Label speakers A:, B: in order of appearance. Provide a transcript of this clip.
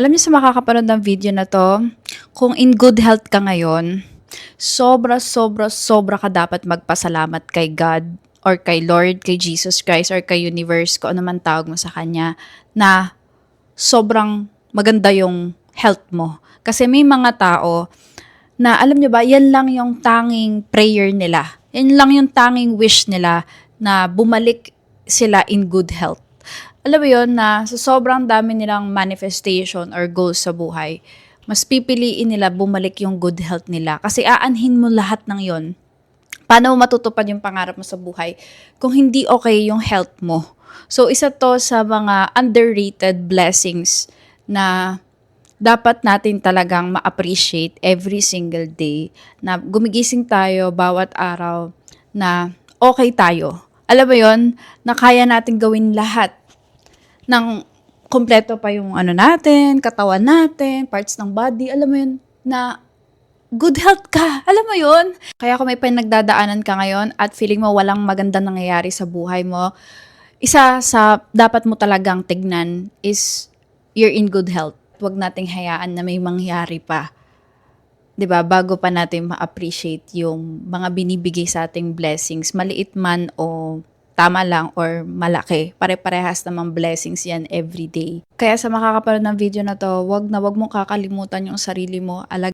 A: Alam niyo sa makakapanood ng video na 'to, kung in good health ka ngayon, sobra, sobra, sobra ka dapat magpasalamat kay God or kay Lord, kay Jesus Christ or kay universe, kung ano man tawag mo sa kanya, na sobrang maganda yung health mo. Kasi may mga tao na alam niyo ba, yan lang yung tanging prayer nila. Yan lang yung tanging wish nila na bumalik sila in good health. Alam mo yun na sa sobrang dami nilang manifestation or goals sa buhay, mas pipiliin nila bumalik yung good health nila. Kasi aanhin mo lahat ng yon. Paano mo matutupad yung pangarap mo sa buhay kung hindi okay yung health mo? So, isa to sa mga underrated blessings na dapat natin talagang ma-appreciate every single day, na gumigising tayo bawat araw na okay tayo. Alam mo yon, na kaya natin gawin lahat ng kompleto pa yung ano natin, katawan natin, parts ng body, alam mo yun, na good health ka. Alam mo yun? Kaya kung may pinagdadaanan ka ngayon at feeling mo walang maganda nangyayari sa buhay mo, isa sa dapat mo talagang tignan is you're in good health. Huwag nating hayaan na may mangyari pa. 'Di ba? Bago pa natin ma-appreciate yung mga binibigay sa ating blessings, maliit man o tama lang or malaki. Pare-parehas namang blessings yan every day. Kaya sa makakapanood ng video na to, wag mong kakalimutan yung sarili mo.